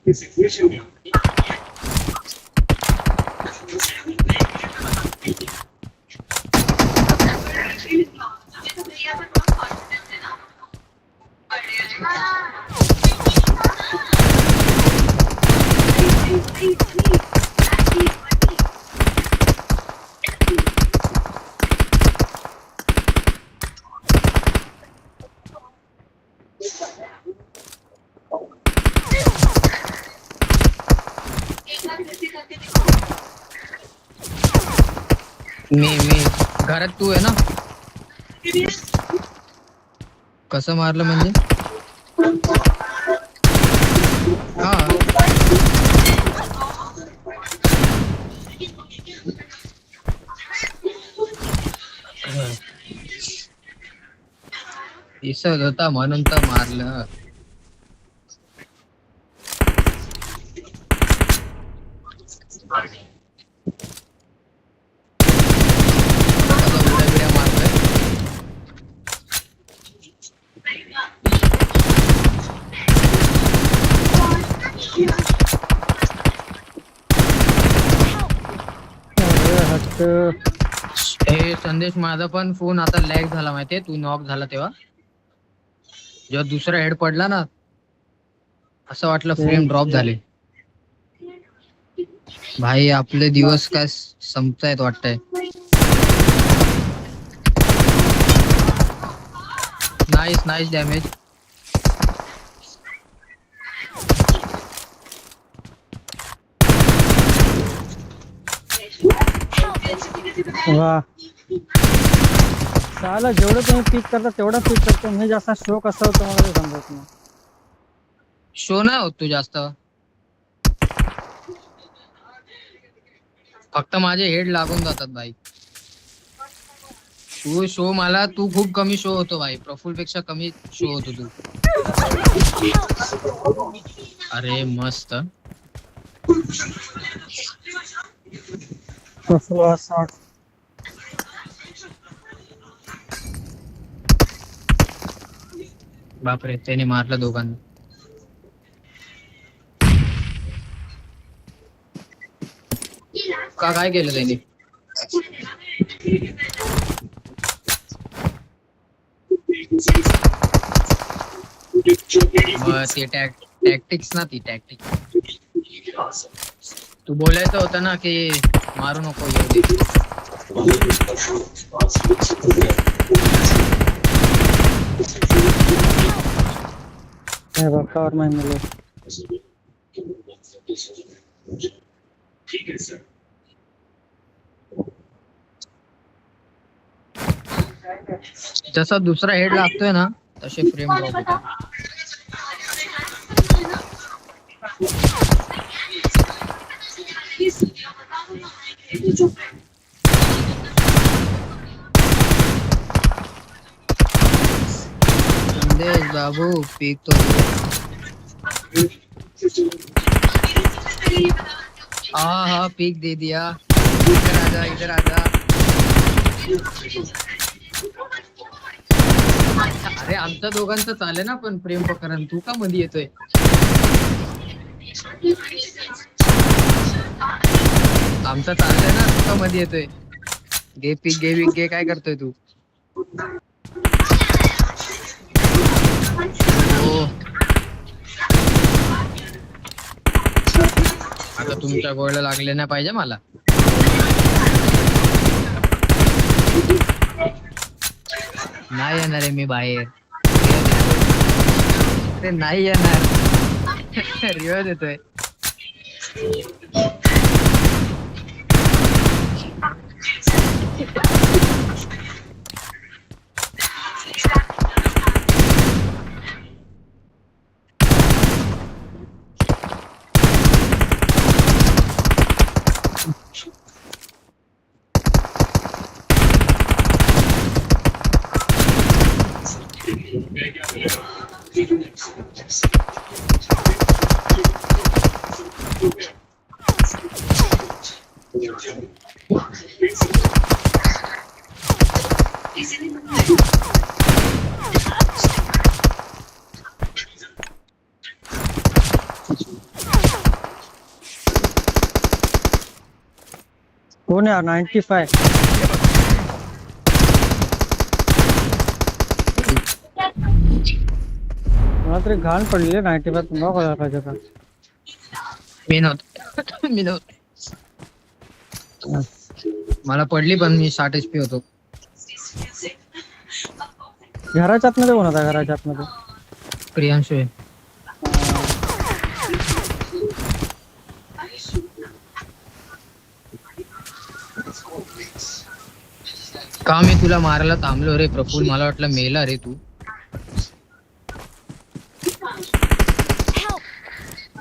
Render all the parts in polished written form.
मी घरात तू आहे ना? कसं मारलं म्हणजे? हा दिसत होता म्हणून तर मारलं. आता उड्या बिड्या मारतोय. हे संदेश, माझा पण फोन आता लॅग झाला माहितीये, तू नॉक झाला तेव्हा. जेव्हा दुसरा हेड पडला ना, असं वाटलं फ्रेम ड्रॉप झाले. भाई आपले दिवस काय संपतायत वाटतंय. Nice damage. वा साला जेवढं तुम्ही पीक करता तेवढा पीक करतो. मी जास्त शो कसा होतो मला ते समजत नाही. शो नाही होत तू जास्त, फक्त माझे हेड लागून जातात भाई. तू खूप कमी शो होतो भाई. प्रफुल पेक्षा कमी शो होतो तू. अरे मस्त. बापरे, त्याने मारलं दोघांना. काय केलं त्याने? ते टॅक्टिक्स ना, ती टॅक्टिक्स. तू बोलायचं होतं ना की मारू नको एवढी. कवर नाही मिळेल. जसा दुसरा हेड लागतोय ना तसे फ्रेम ड्रॉप होतात. संदेश बाबू पीक तो. हाँ पीक दे दिया. इधर आजा. अरे आमच्या दोघांचं चालेल ना, पण प्रेम प्रकरण तू का मध्ये येतोय? आमचं चाललंय ना, तू का मध्ये येतोय? घे पीक घे काय करतोय तू? हो आता तुमच्या गोळ्या लागले नाही पाहिजे मला. नाही येणार आहे मी बाहेर. अरे नाही येणार. रिवाज येतोय. कोण यार 95 मला तरी घाण पडली 95 तुला कळायला पाहिजे का मी नव्हतो मी नव्हतो मला पडली पण मी 60 HP होतो. घराच्या आतमध्ये कोण होता घराच्या आतमध्ये प्रियांशु आहे. का मी तुला मारायला थांबलो रे प्रफुल, मला वाटलं मेला रे तू.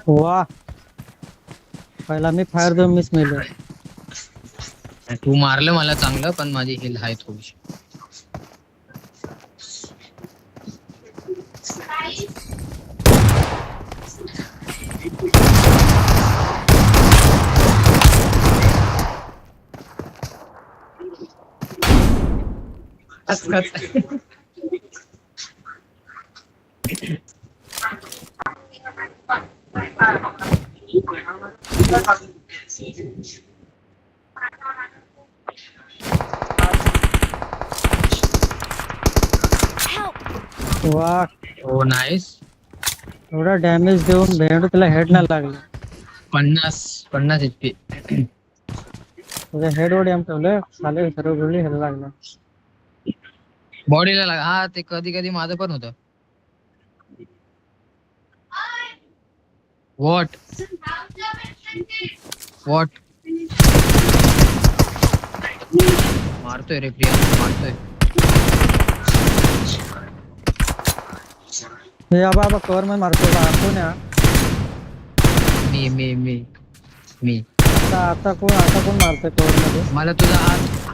वा पहिला मी फायर देऊन मिस मेलो. तू मारलं मला चांगलं पण माझी हेल्थ आहे थोडीशी. वा हो नाईस. एवढा डॅमेज देऊन भेंडू तिला हेड नाही लागलं. 50 HP. तुझ्या हेड वर डॅम ठेवलं साले सर्व गोळी हेड लागलं. बॉडीला लाग. हा ते कधी कधी माझं पण होतं. व्हॉट मारतोय रे प्रिया मारतोय. हे बाबा कवर मध्ये मारतो का कोण या मी मी मी मी आता कोण मारतोय कवर मध्ये. मला तुझा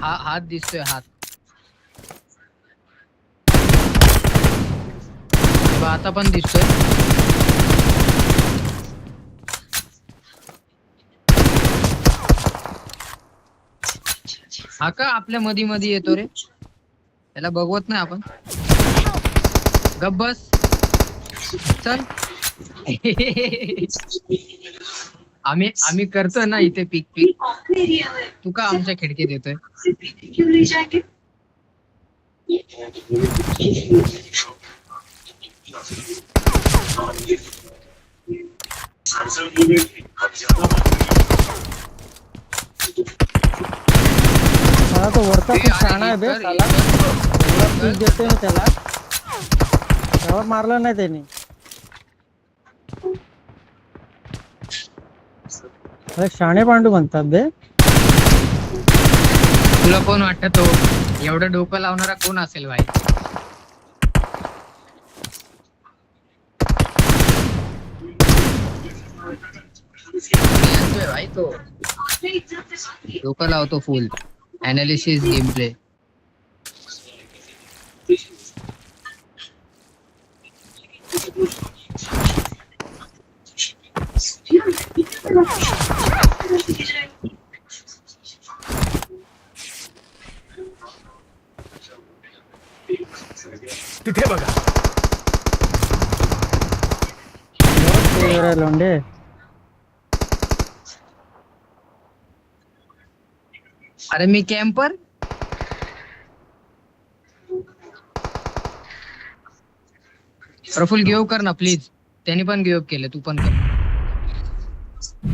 हात दिसतोय. हात आता पण दिसतोय. हा का आपल्या मध्ये मध्ये येतो रे. त्याला बघवत नाही आपण. गप बस चल. आम्ही करतो ना इथे पीक. तू का आमच्या खिडकीत येतोय. मला तो वरचा खूप छान आहे बे साला. पीक देतोय ना त्याला तेव्हा मारलं नाही त्यांनी. अरे शाणे पांडू म्हणतात बे. तुला कोण वाटत तो एवढं डोकं लावणारा कोण असेल भाई. भाई तो डोकं लावतो फुल. Analysis game play. तिथे बघा. लोंडे अरे मी कॅम्पर. प्रफुल गिव्ह कर ना प्लीज. त्यांनी पण गिव्ह केलं तू पण कर.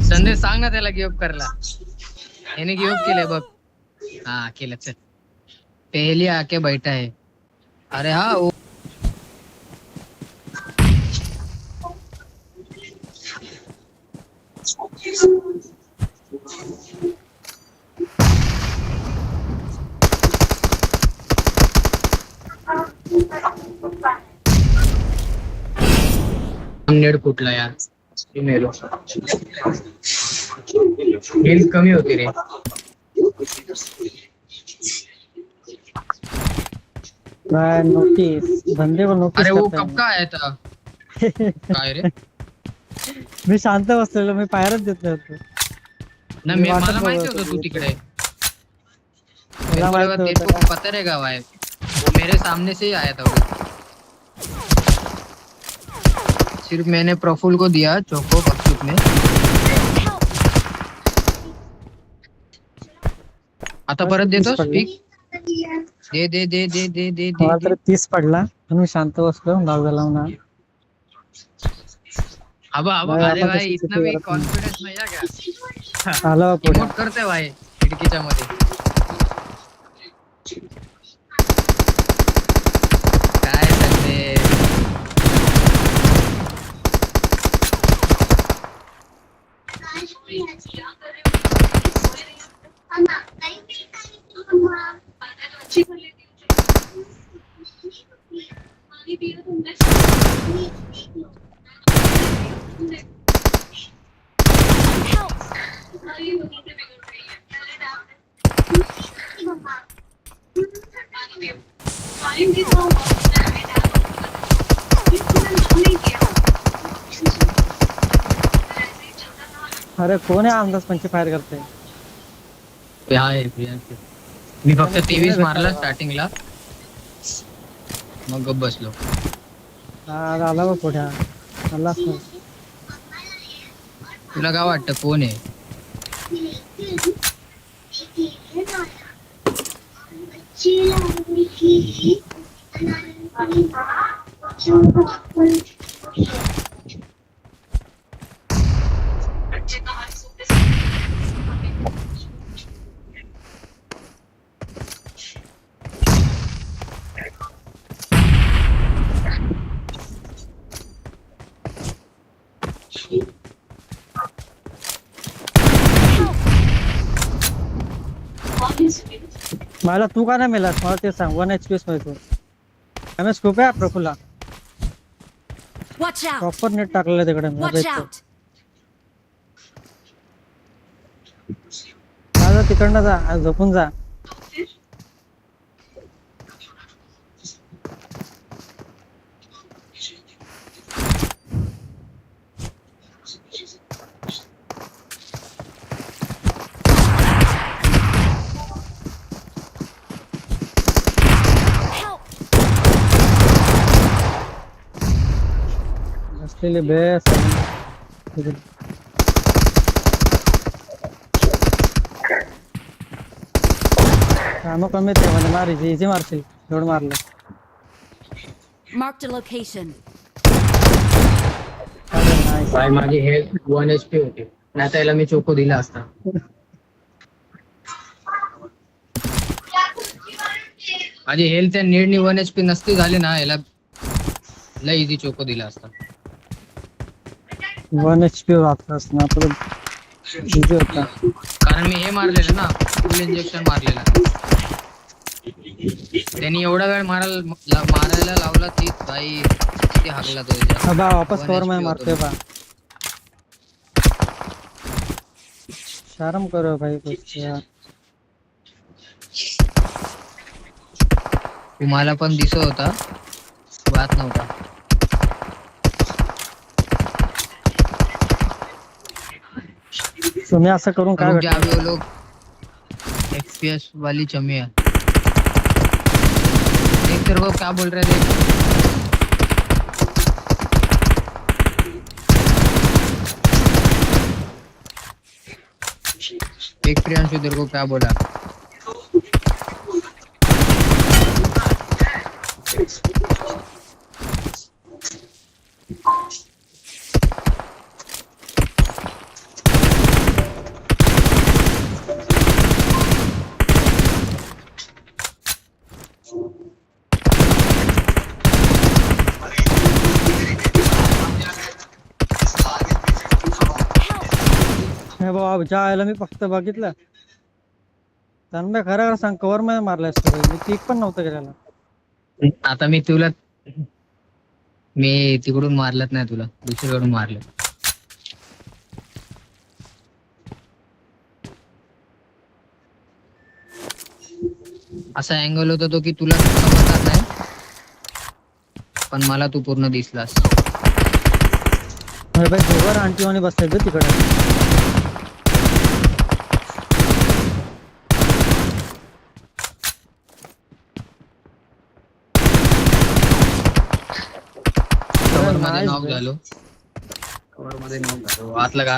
संदेश सांग ना त्याला गिव्ह करला. याने गिव्ह केलंय बघ. हा केलं चल. पहली आके बैठा है. अरे हा नेट फुटला यार. मेलो. हेल्थ कमी होती रे. नोटीस बंदे को नोटीस अरे वो करता कब का आया था. काय रे. मी शांत बसलेलो मी पायरच देत नव्हतो. ना मी वाटत मला माहिती बघत होतं तू होतो. तिकडे. मला माहित तेरे नव्हतं को पता रहेगा भाई. वो मेरे सामने से ही आया था वो. सिर्फ मैंने प्रफुल को दिया चोको बक्सूट में. आता परत देतोस 30 पीक? दे दे दे दे दे दे दे मला दे. तर 30 पडला पण मी शांत बसलो लाव झाला म्हणा अब भाई अरे आपण भाई तशी इतना चुकी भी करत नाही कॉन्फिडेंस नहीं है क्या? आला पुढे इमोट करते भाई खिडकीच्या मध्ये. काय सांगते? अरे कोण आहे अंदाज पंची फायर करते मी फक्त 23 मारला स्टार्टिंगला, मग गप बसलो. हा आला बघ पुढे आला असं. तुला काय वाटतं कोण आहे? मला तू का नाही मेलास मला ते सांग 1 HP तू एमएस स्कोप आहे Prafulla Watch out! Proper net टाकलेलं तिकडे Watch out! माझं तिकडनं जा झोपून जा असलेले बेस काम कमी ते म्हणजे मारायची इझी मारशील एवढं मारलं Marked a location. भाई माझी हेल्थ 1 HP होती, नाही तर याला मी चोको दिला असता. माझी हेल्थ आणि नीडनी 1 HP नसती झाली ना, याला लय इझी चोको दिला असता. 1 HP वापरस ना आपलं इझी होता कारण मी हे मारलेलं ना, फुल इंजेक्शन मारलेलं. त्यांनी एवढा वेळ मारायला लावला ती भाई किती हागला तो याच्या. हा बा वापस 1 कवर HP में होतो. मारतोय बा शर्म करो भाई कुछ यार तुम्हाला पण दिसत होता, वाट नव्हता. तुम्ही असं करून काय रुक जा, भेटलं? अभी वो लोग एक्सपीएस वाली चमी है. देख तेरे को क्या बोल रहे थे. एक प्रियांशु तेरे को क्या बोला. हे बाबा जायला मी फक्त बघितलं त्यांना खरं सांग कवर मध्ये मारलाय मी पीक पण नव्हतं गेलेला आता मी तिकडून मारलत नाही, तुला दुसरीकडून मारलं. असा अँगल होता तो की तुला समजणार नाही, पण मला तू पूर्ण दिसलास. अरे भाई दोघं आंटी आणि बसले तिकडे कवर मध्ये nice, नॉक bro. झालो. कवर मध्ये नॉक झालो. आत लगा.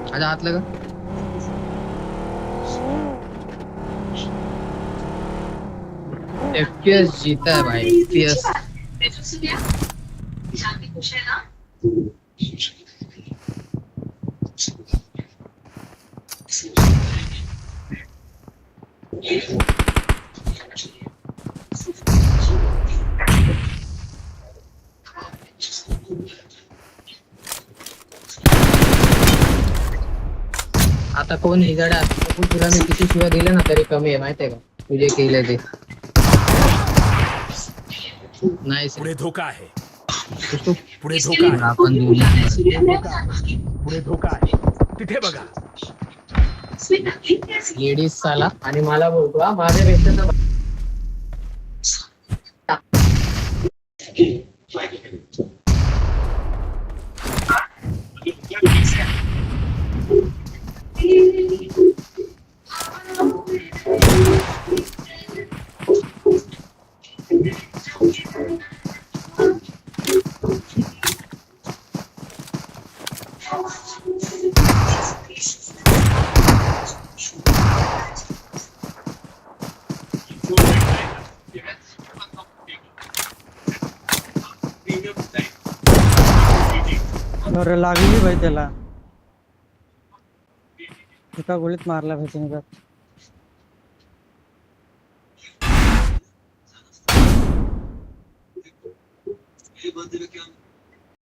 अच्छा आत लगा. FPS जीता है भाई, FPS। आता कोण निगडा, तुला मी किती शिवाय दिले ना तरी कमी आहे माहितीये का, तुझे केले ते नाही पुढे धोका आहे. तू पुढे धोका आहे. आपण पुढे धोका आहे. तिथे बघा. लेडीज साला आणि मला बोलतो हा, माझ्यापेक्षा तर अरे लागली भाई त्याला, एका गोळीत मारला भाई त्याने.